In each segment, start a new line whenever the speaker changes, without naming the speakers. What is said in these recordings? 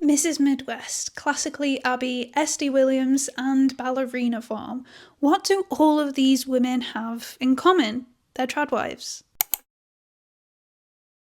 Mrs. Midwest, classically Abby, Esty Williams, and Ballerina Farm. What do all of these women have in common? They're tradwives.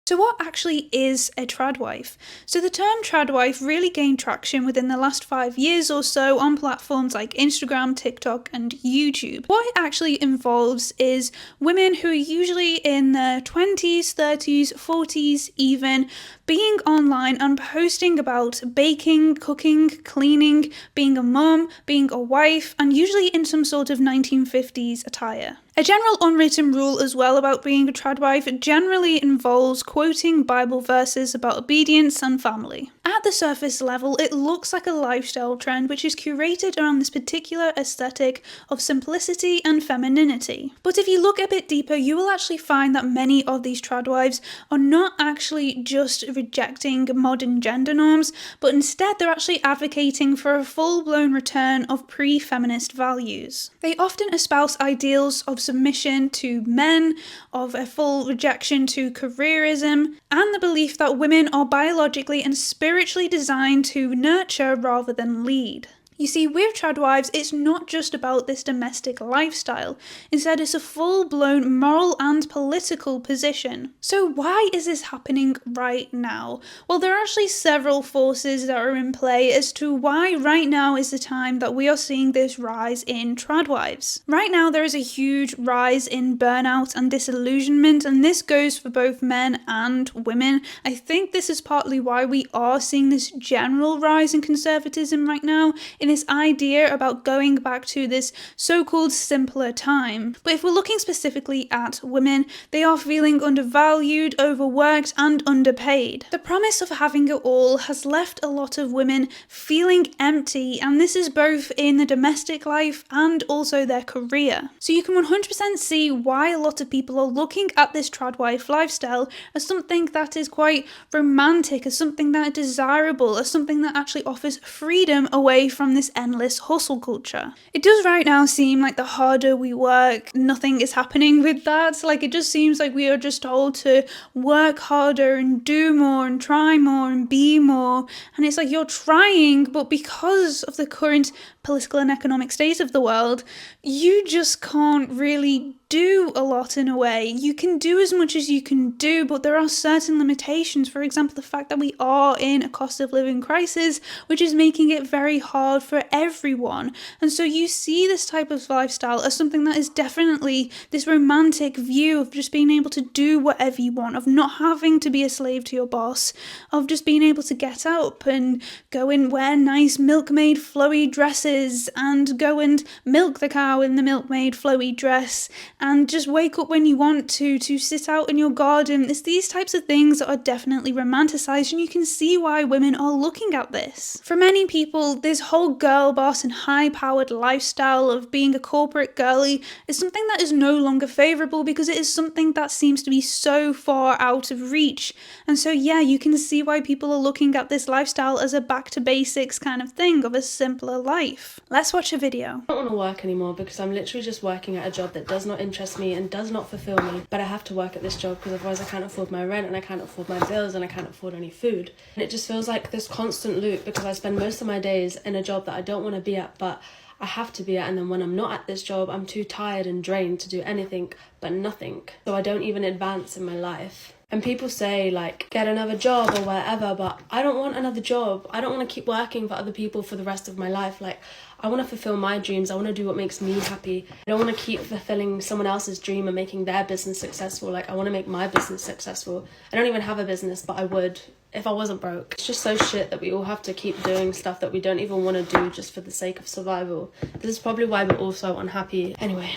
So what actually is a tradwife? So the term tradwife really gained traction within the last 5 years or so on platforms like Instagram, TikTok, and YouTube. What it actually involves is women who are usually in their 20s, 30s, 40s even, being online and posting about baking, cooking, cleaning, being a mum, being a wife, and usually in some sort of 1950s attire. A general unwritten rule as well about being a tradwife generally involves quoting Bible verses about obedience and family. At the surface level, it looks like a lifestyle trend which is curated around this particular aesthetic of simplicity and femininity. But if you look a bit deeper, you will actually find that many of these tradwives are not actually just rejecting modern gender norms, but instead they're actually advocating for a full-blown return of pre-feminist values. They often espouse ideals of submission to men, of a full rejection to careerism, and the belief that women are biologically and spiritually designed to nurture rather than lead. You see, with tradwives, it's not just about this domestic lifestyle. Instead, it's a full-blown moral and political position. So why is this happening right now? Well, there are actually several forces that are in play as to why right now is the time that we are seeing this rise in tradwives. Right now, there is a huge rise in burnout and disillusionment, and this goes for both men and women. I think this is partly why we are seeing this general rise in conservatism right now, in this idea about going back to this so-called simpler time. But if we're looking specifically at women, they are feeling undervalued, overworked, and underpaid. The promise of having it all has left a lot of women feeling empty, and this is both in the domestic life and also their career. So you can 100% see why a lot of people are looking at this tradwife lifestyle as something that is quite romantic, as something that is desirable, as something that actually offers freedom away from this endless hustle culture. It does right now seem like the harder we work, nothing is happening with that. Like, it just seems like we are just told to work harder and do more and try more and be more. And it's like you're trying, but because of the current political and economic state of the world, you just can't really do a lot in a way. You can do as much as you can do, but there are certain limitations. For example, the fact that we are in a cost of living crisis, which is making it very hard for everyone. And so you see this type of lifestyle as something that is definitely this romantic view of just being able to do whatever you want, of not having to be a slave to your boss, of just being able to get up and go and wear nice milkmaid flowy dresses and go and milk the cow in the milkmaid flowy dress and just wake up when you want to sit out in your garden. It's these types of things that are definitely romanticized, and you can see why women are looking at this. For many people, this whole girl boss and high-powered lifestyle of being a corporate girly is something that is no longer favorable because it is something that seems to be so far out of reach. And so yeah, you can see why people are looking at this lifestyle as a back to basics kind of thing, of a simpler life. Let's watch a video.
I don't want to work anymore because I'm literally just working at a job that does not interest me and does not fulfill me, but I have to work at this job because otherwise I can't afford my rent and I can't afford my bills and I can't afford any food. And it just feels like this constant loop because I spend most of my days in a job that I don't want to be at, but I have to be at, and then when I'm not at this job, I'm too tired and drained to do anything but nothing. So I don't even advance in my life. And people say, like, get another job or whatever, but I don't want another job. I don't want to keep working for other people for the rest of my life. Like, I want to fulfill my dreams. I want to do what makes me happy. I don't want to keep fulfilling someone else's dream and making their business successful. Like, I want to make my business successful. I don't even have a business, but I would if I wasn't broke. It's just so shit that we all have to keep doing stuff that we don't even want to do just for the sake of survival. This is probably why we're all so unhappy. Anyway,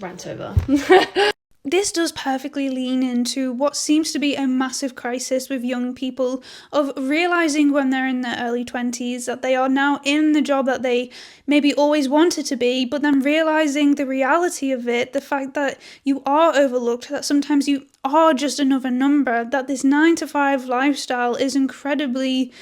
rant over.
This does perfectly lean into what seems to be a massive crisis with young people of realising when they're in their early 20s that they are now in the job that they maybe always wanted to be, but then realising the reality of it, the fact that you are overlooked, that sometimes you are just another number, that this 9-to-5 lifestyle is incredibly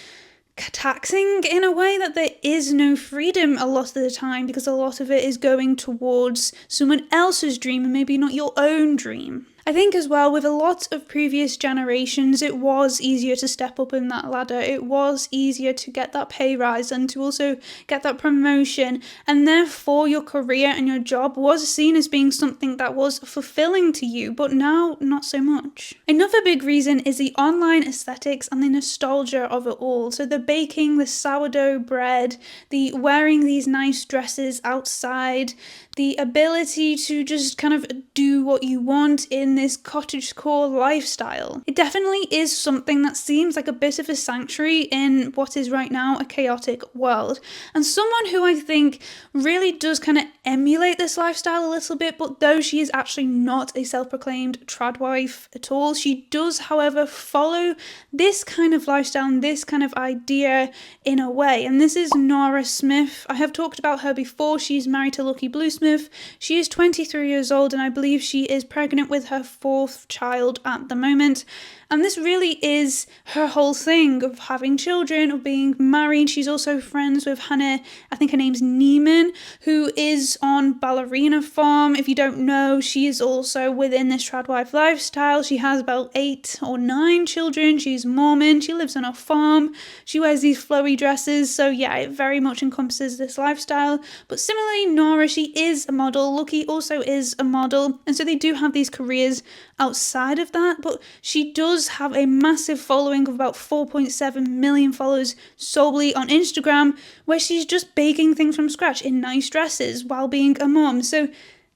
taxing in a way, that there is no freedom a lot of the time because a lot of it is going towards someone else's dream and maybe not your own dream. I think as well, with a lot of previous generations, it was easier to step up in that ladder. It was easier to get that pay rise and to also get that promotion. And therefore, your career and your job was seen as being something that was fulfilling to you, but now not so much. Another big reason is the online aesthetics and the nostalgia of it all. So the baking, the sourdough bread, the wearing these nice dresses outside, the ability to just kind of do what you want in this cottagecore lifestyle. It definitely is something that seems like a bit of a sanctuary in what is right now a chaotic world. And someone who I think really does kind of emulate this lifestyle a little bit, but though she is actually not a self-proclaimed tradwife at all, she does, however, follow this kind of lifestyle and this kind of idea in a way. And this is Nara Smith. I have talked about her before. She's married to Lucky Bluesmith. She is 23 years old and I believe she is pregnant with her 4th child at the moment. And this really is her whole thing of having children, of being married. She's also friends with Hannah, I think her name's Neiman, who is on Ballerina Farm. If you don't know, she is also within this tradwife lifestyle. She has about 8 or 9 children. She's Mormon. She lives on a farm. She wears these flowy dresses. So yeah, it very much encompasses this lifestyle. But similarly, Nora, she is a model. Lucky also is a model. And so they do have these careers outside of that, but she does have a massive following of about 4.7 million followers solely on Instagram, where she's just baking things from scratch in nice dresses while being a mom. So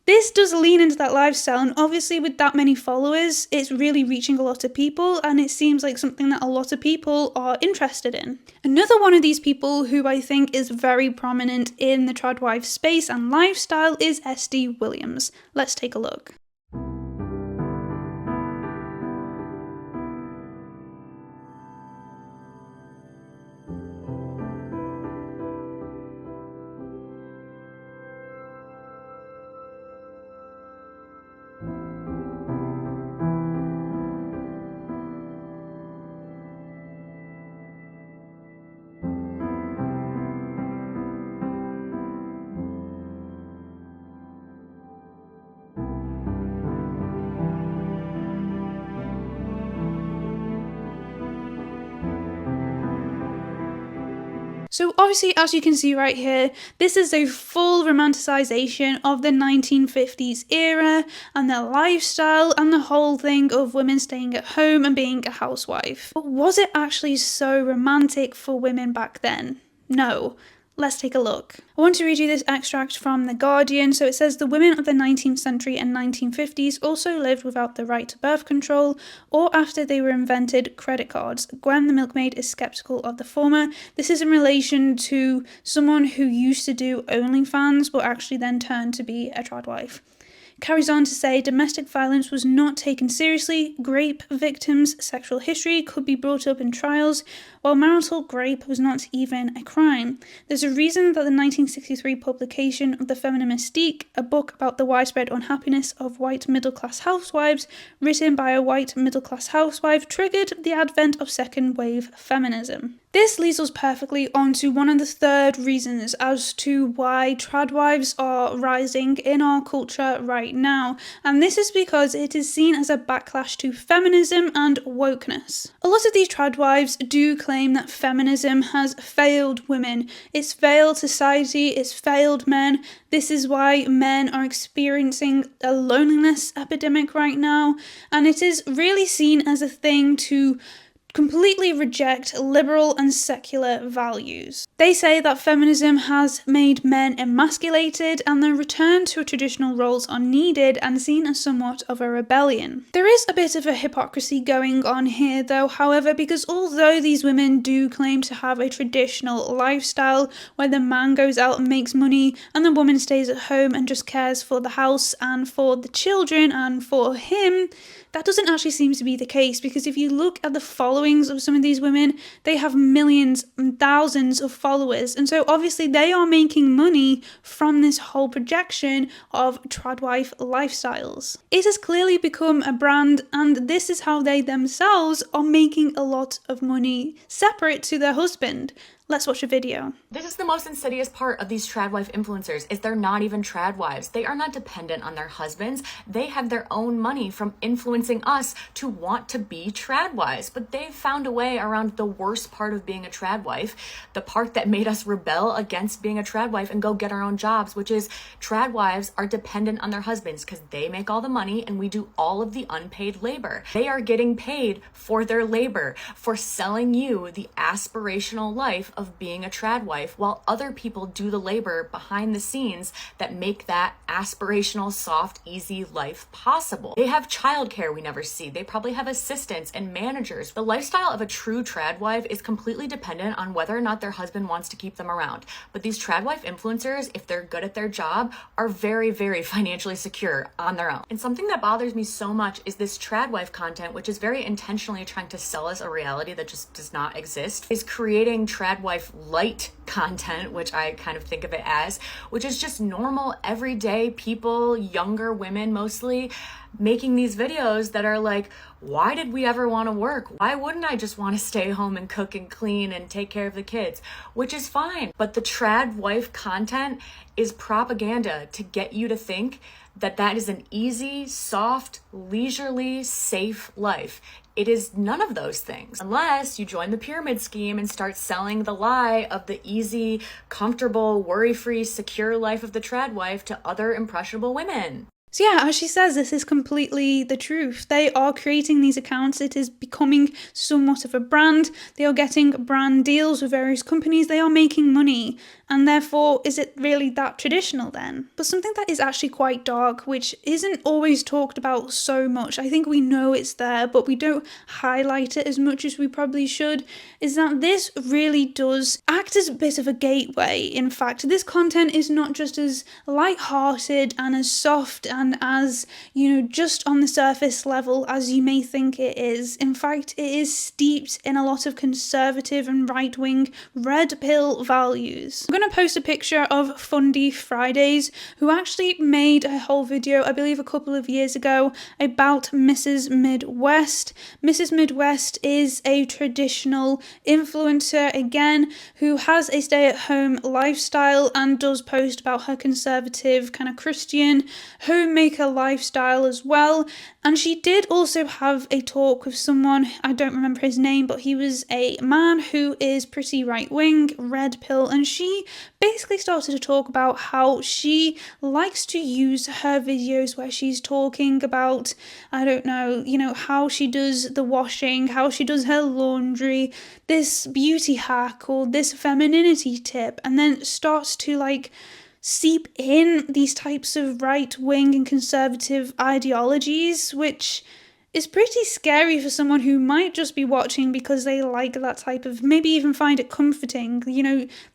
this does lean into that lifestyle, and obviously with that many followers, it's really reaching a lot of people, and it seems like something that a lot of people are interested in. Another one of these people who I think is very prominent in the tradwife space and lifestyle is SD Williams. Let's take a look. So obviously, as you can see right here, this is a full romanticization of the 1950s era and their lifestyle and the whole thing of women staying at home and being a housewife. But was it actually so romantic for women back then? No. Let's take a look. I want to read you this extract from The Guardian. So it says, the women of the 19th century and 1950s also lived without the right to birth control, or after they were invented, credit cards. Gwen, the milkmaid, is skeptical of the former. This is in relation to someone who used to do OnlyFans, but actually then turned to be a tradwife. Carries on to say domestic violence was not taken seriously, rape victims' sexual history could be brought up in trials, while marital rape was not even a crime. There's a reason that the 1963 publication of The Feminist Mystique, a book about the widespread unhappiness of white middle-class housewives, written by a white middle-class housewife, triggered the advent of second-wave feminism. This leads us perfectly onto one of the third reasons as to why tradwives are rising in our culture right now, and this is because it is seen as a backlash to feminism and wokeness. A lot of these tradwives do claim that feminism has failed women, it's failed society, it's failed men. This is why men are experiencing a loneliness epidemic right now, and it is really seen as a thing to completely reject liberal and secular values. They say that feminism has made men emasculated and the return to traditional roles are needed and seen as somewhat of a rebellion. There is a bit of a hypocrisy going on here though, however, because although these women do claim to have a traditional lifestyle where the man goes out and makes money and the woman stays at home and just cares for the house and for the children and for him, that doesn't actually seem to be the case, because if you look at the followings of some of these women, they have millions and thousands of followers, and so obviously they are making money from this whole projection of tradwife lifestyles. It has clearly become a brand, and this is how they themselves are making a lot of money separate to their husband. Let's watch a video.
This is the most insidious part of these tradwife influencers, is they're not even tradwives. They are not dependent on their husbands. They have their own money from influencing us to want to be tradwives. But they've found a way around the worst part of being a tradwife, the part that made us rebel against being a tradwife and go get our own jobs, which is tradwives are dependent on their husbands because they make all the money and we do all of the unpaid labor. They are getting paid for their labor, for selling you the aspirational life of being a tradwife, while other people do the labor behind the scenes that make that aspirational, soft, easy life possible. They have childcare we never see. They probably have assistants and managers. The lifestyle of a true tradwife is completely dependent on whether or not their husband wants to keep them around. But these tradwife influencers, if they're good at their job, are very, very financially secure on their own. And something that bothers me so much is this tradwife content, which is very intentionally trying to sell us a reality that just does not exist, is creating tradwife light content, which I kind of think of it as, which is just normal, everyday people, younger women mostly, making these videos that are like, why did we ever want to work? Why wouldn't I just want to stay home and cook and clean and take care of the kids? Which is fine. But the tradwife content is propaganda to get you to think that that is an easy, soft, leisurely, safe life. It is none of those things, unless you join the pyramid scheme and start selling the lie of the easy, comfortable, worry-free, secure life of the tradwife to other impressionable women.
So yeah, as she says, this is completely the truth. They are creating these accounts. It is becoming somewhat of a brand. They are getting brand deals with various companies. They are making money. And therefore, is it really that traditional then? But something that is actually quite dark, which isn't always talked about so much, I think we know it's there, but we don't highlight it as much as we probably should, is that this really does act as a bit of a gateway. In fact, this content is not just as light-hearted and as soft and as, just on the surface level as you may think it is. In fact, it is steeped in a lot of conservative and right-wing red pill values. I'm going to post a picture of Fundy Fridays, who actually made a whole video, I believe a couple of years ago, about Mrs. Midwest. Mrs. Midwest is a traditional influencer, again, who has a stay-at-home lifestyle and does post about her conservative, kind of Christian, homemaker lifestyle as well. And she did also have a talk with someone, I don't remember his name, but he was a man who is pretty right-wing, red pill, and she basically started to talk about how she likes to use her videos where she's talking about, I don't know, how she does the washing, how she does her laundry, this beauty hack or this femininity tip, and then starts to seep in these types of right-wing and conservative ideologies, which is pretty scary for someone who might just be watching because they like that type of, maybe even find it comforting,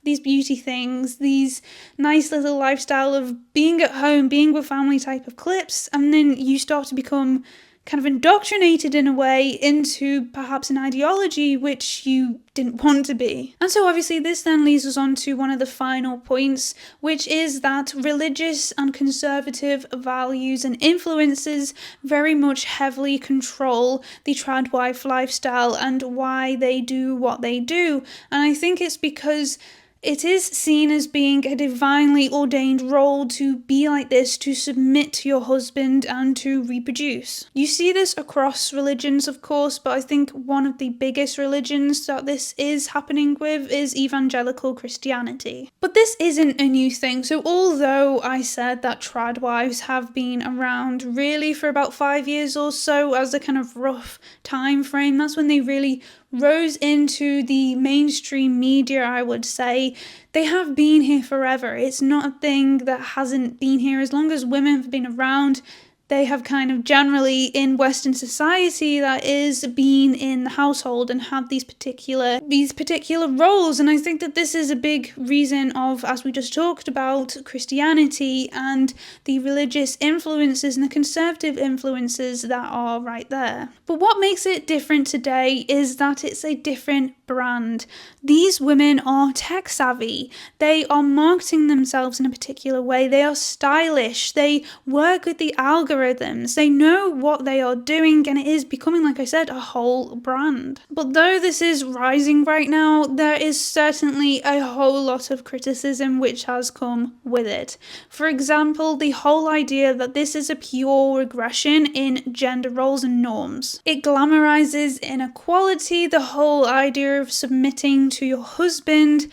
these beauty things, these nice little lifestyle of being at home, being with family type of clips, and then you start to become kind of indoctrinated in a way into perhaps an ideology which you didn't want to be. And so obviously this then leads us on to one of the final points, which is that religious and conservative values and influences very much heavily control the tradwife lifestyle and why they do what they do. And I think it's because it is seen as being a divinely ordained role to be like this, to submit to your husband and to reproduce. You see this across religions, of course, but I think one of the biggest religions that this is happening with is evangelical Christianity. But this isn't a new thing. So although I said that tradwives have been around really for about 5 years or so as a kind of rough time frame, that's when they really rose into the mainstream media, I would say. They have been here forever. It's not a thing that hasn't been here. As long as women have been around, they have kind of generally in Western society that is been in the household and have these particular roles. And I think that this is a big reason of, as we just talked about, Christianity and the religious influences and the conservative influences that are right there. But what makes it different today is that it's a different brand. These women are tech savvy. They are marketing themselves in a particular way. They are stylish. They work with the algorithm algorithms. They know what they are doing, and it is becoming, like I said, a whole brand. But though this is rising right now, there is certainly a whole lot of criticism which has come with it. For example, the whole idea that this is a pure regression in gender roles and norms. It glamorizes inequality. The whole idea of submitting to your husband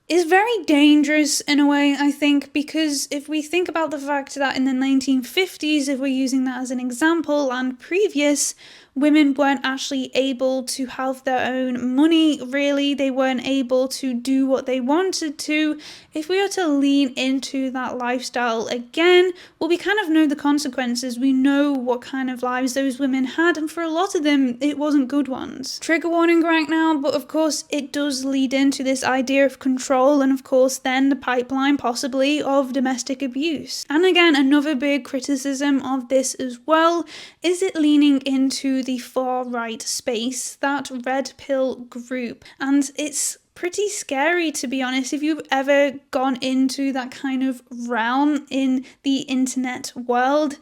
is very dangerous in a way, I think, because if we think about the fact that in the 1950s, if we're using that as an example, and previous, women weren't actually able to have their own money, really. They weren't able to do what they wanted to. If we are to lean into that lifestyle again, well, we kind of know the consequences. We know what kind of lives those women had, and for a lot of them, it wasn't good ones. Trigger warning right now, but of course, it does lead into this idea of control, and of course, then the pipeline possibly of domestic abuse. And again, another big criticism of this as well is it leaning into the far right space, that red pill group, and it's pretty scary, to be honest. If you've ever gone into that kind of realm in the internet world,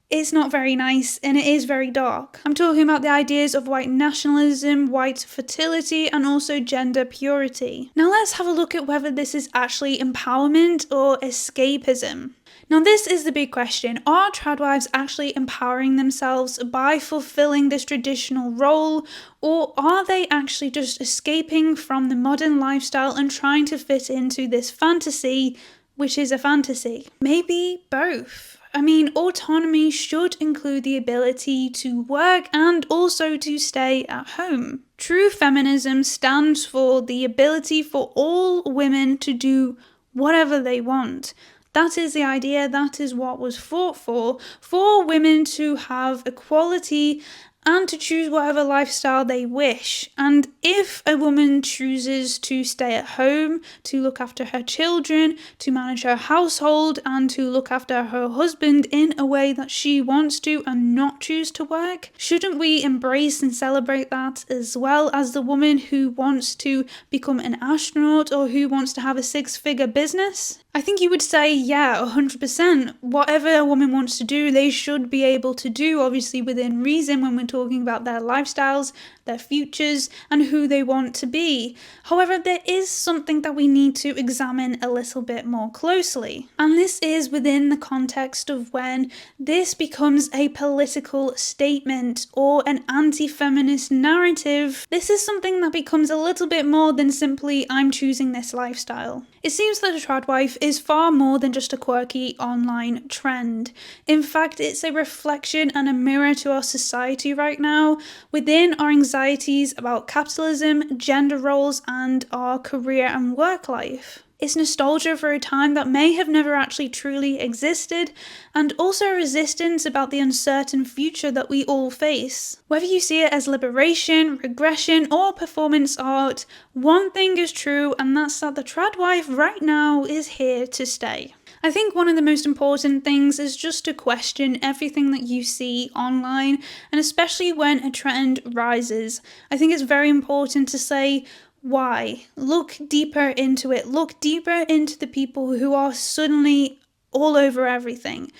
it's not very nice and it is very dark. I'm talking about the ideas of white nationalism, white fertility, and also gender purity. Now let's have a look at whether this is actually empowerment or escapism. Now this is the big question. Are tradwives actually empowering themselves by fulfilling this traditional role, or are they actually just escaping from the modern lifestyle and trying to fit into this fantasy, which is a fantasy? Maybe both. I mean, autonomy should include the ability to work and also to stay at home. True feminism stands for the ability for all women to do whatever they want. That is the idea, that is what was fought for women to have equality and to choose whatever lifestyle they wish. And if a woman chooses to stay at home, to look after her children, to manage her household, and to look after her husband in a way that she wants to and not choose to work, shouldn't we embrace and celebrate that, as well as the woman who wants to become an astronaut or who wants to have a six-figure business? I think you would say, yeah, 100%. Whatever a woman wants to do, they should be able to do, obviously within reason when we're talking about their lifestyles, their futures, and who they want to be. However, there is something that we need to examine a little bit more closely. And this is within the context of when this becomes a political statement or an anti-feminist narrative. This is something that becomes a little bit more than simply, I'm choosing this lifestyle. It seems that a tradwife is far more than just a quirky online trend. In fact, it's a reflection and a mirror to our society right now, within our anxieties about capitalism, gender roles, and our career and work life. It's nostalgia for a time that may have never actually truly existed, and also a resistance about the uncertain future that we all face. Whether you see it as liberation, regression, or performance art, one thing is true, and that's that the tradwife right now is here to stay. I think one of the most important things is just to question everything that you see online, and especially when a trend rises. I think it's very important to say, why? Look deeper into it. Look deeper into the people who are suddenly all over everything.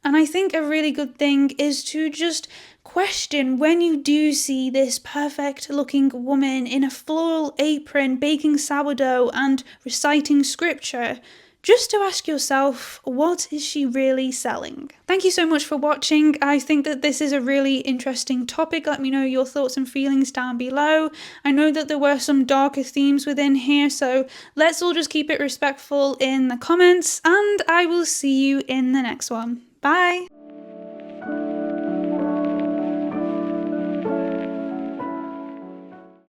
And I think a really good thing is to just question when you do see this perfect looking woman in a floral apron baking sourdough and reciting scripture, just to ask yourself, what is she really selling? Thank you so much for watching. I think that this is a really interesting topic. Let me know your thoughts and feelings down below. I know that there were some darker themes within here, so let's all just keep it respectful in the comments, and I will see you in the next one. Bye!